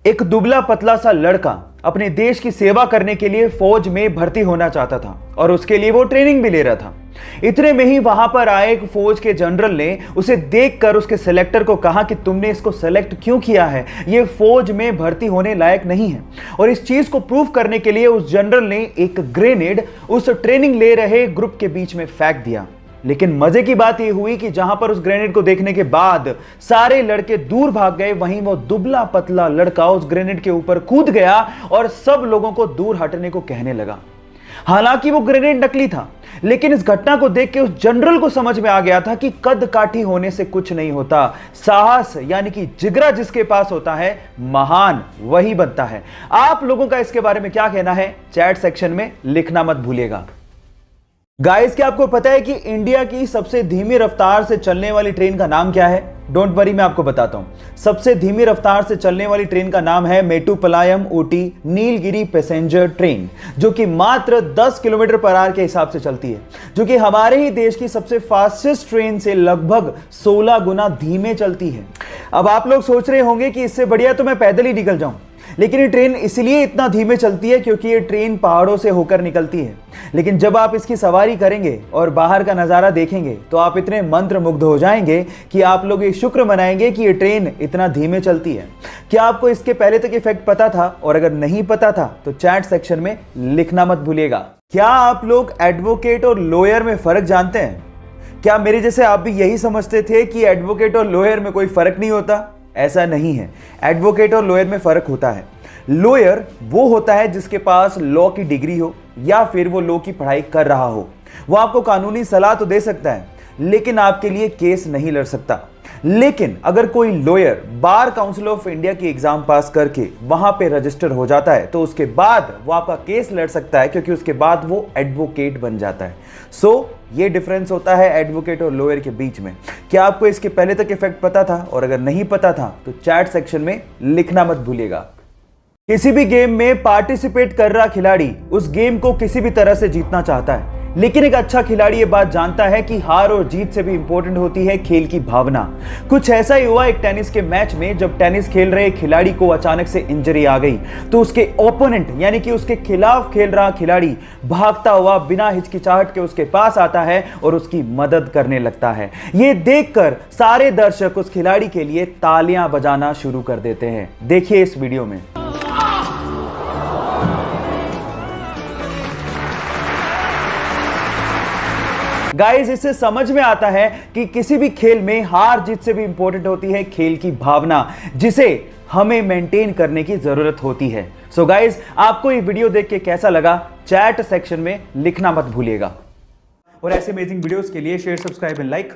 एक दुबला पतला सा लड़का अपने देश की सेवा करने के लिए फौज में भर्ती होना चाहता था और उसके लिए वो ट्रेनिंग भी ले रहा था। इतने में ही वहां पर आए एक फौज के जनरल ने उसे देखकर उसके सिलेक्टर को कहा कि तुमने इसको सेलेक्ट क्यों किया है, ये फौज में भर्ती होने लायक नहीं है। और इस चीज को प्रूव करने के लिए उस जनरल ने एक ग्रेनेड उस ट्रेनिंग ले रहे ग्रुप के बीच में फेंक दिया। लेकिन मजे की बात यह हुई कि जहां पर उस ग्रेनेड को देखने के बाद सारे लड़के दूर भाग गए, वहीं वो दुबला पतला लड़का उस ग्रेनेड के ऊपर कूद गया और सब लोगों को दूर हटने को कहने लगा। हालांकि वो ग्रेनेड नकली था, लेकिन इस घटना को देख के उस जनरल को समझ में आ गया था कि कद काठी होने से कुछ नहीं होता, साहस यानी कि जिगरा जिसके पास होता है महान वही बनता है। आप लोगों का इसके बारे में क्या कहना है, चैट सेक्शन में लिखना मत भूलिएगा। गाइस, क्या आपको पता है कि इंडिया की सबसे धीमी रफ्तार से चलने वाली ट्रेन का नाम क्या है? डोंट वरी, मैं आपको बताता हूं। सबसे धीमी रफ्तार से चलने वाली ट्रेन का नाम है मेट्टुपालयम ऊटी नीलगिरी पैसेंजर ट्रेन, जो कि मात्र 10 किलोमीटर पर आवर के हिसाब से चलती है, जो कि हमारे ही देश की सबसे फास्टेस्ट ट्रेन से लगभग 16 गुना धीमे चलती है। अब आप लोग सोच रहे होंगे कि इससे बढ़िया तो मैं पैदल ही निकल जाऊं, लेकिन ये ट्रेन इसलिए इतना धीमे चलती है क्योंकि ये ट्रेन पहाड़ों से होकर निकलती है। लेकिन जब आप इसकी सवारी करेंगे और बाहर का नज़ारा देखेंगे तो आप इतने मंत्रमुग्ध हो जाएंगे कि आप लोग ये शुक्र मनाएंगे कि ये ट्रेन इतना धीमे चलती है। क्या आपको इसके पहले तक इफेक्ट पता था? और अगर नहीं पता था तो चैट सेक्शन में लिखना मत भूलिएगा। क्या आप लोग एडवोकेट और लॉयर में फर्क जानते हैं? क्या मेरे जैसे आप भी यही समझते थे कि एडवोकेट और लॉयर में कोई फर्क नहीं होता? ऐसा नहीं है। एडवोकेट और लॉयर में फर्क होता है। लॉयर वो होता है जिसके पास लॉ की डिग्री हो या फिर वो लॉ की पढ़ाई कर रहा हो। वो आपको कानूनी सलाह तो दे सकता है, लेकिन आपके लिए केस नहीं लड़ सकता। लेकिन अगर कोई lawyer bar council of India की एग्जाम पास करके वहां पे रजिस्टर हो जाता है तो उसके बाद वो आपका केस लड़ सकता है, क्योंकि उसके बाद वो एडवोकेट बन जाता है। सो ये डिफरेंस होता है एडवोकेट और लॉयर के बीच में। क्या आपको इसके पहले तक इफेक्ट पता था? और अगर नहीं पता था तो चैट सेक्शन में लिखना मत भूलिएगा। किसी भी गेम में पार्टिसिपेट कर रहा खिलाड़ी उस गेम को किसी भी तरह से जीतना चाहता है, लेकिन एक अच्छा खिलाड़ी ये बात जानता है कि हार और जीत से भी इंपॉर्टेंट होती है खेल की भावना। कुछ ऐसा ही हुआ एक टेनिस के मैच में, जब टेनिस खेल रहे खिलाड़ी को अचानक से इंजरी आ गई तो उसके ओपोनेंट यानी कि उसके खिलाफ खेल रहा खिलाड़ी भागता हुआ बिना हिचकिचाहट के उसके पास आता है और उसकी मदद करने लगता है। ये देखकर सारे दर्शक उस खिलाड़ी के लिए तालियां बजाना शुरू कर देते हैं। देखिए इस वीडियो में। गाइस, इससे समझ में आता है कि किसी भी खेल में हार जीत से भी इंपॉर्टेंट होती है खेल की भावना, जिसे हमें मेंटेन करने की जरूरत होती है। सो गाइस, आपको ये वीडियो देख के कैसा लगा, चैट सेक्शन में लिखना मत भूलिएगा। और ऐसे अमेजिंग वीडियोस के लिए शेयर, सब्सक्राइब एंड लाइक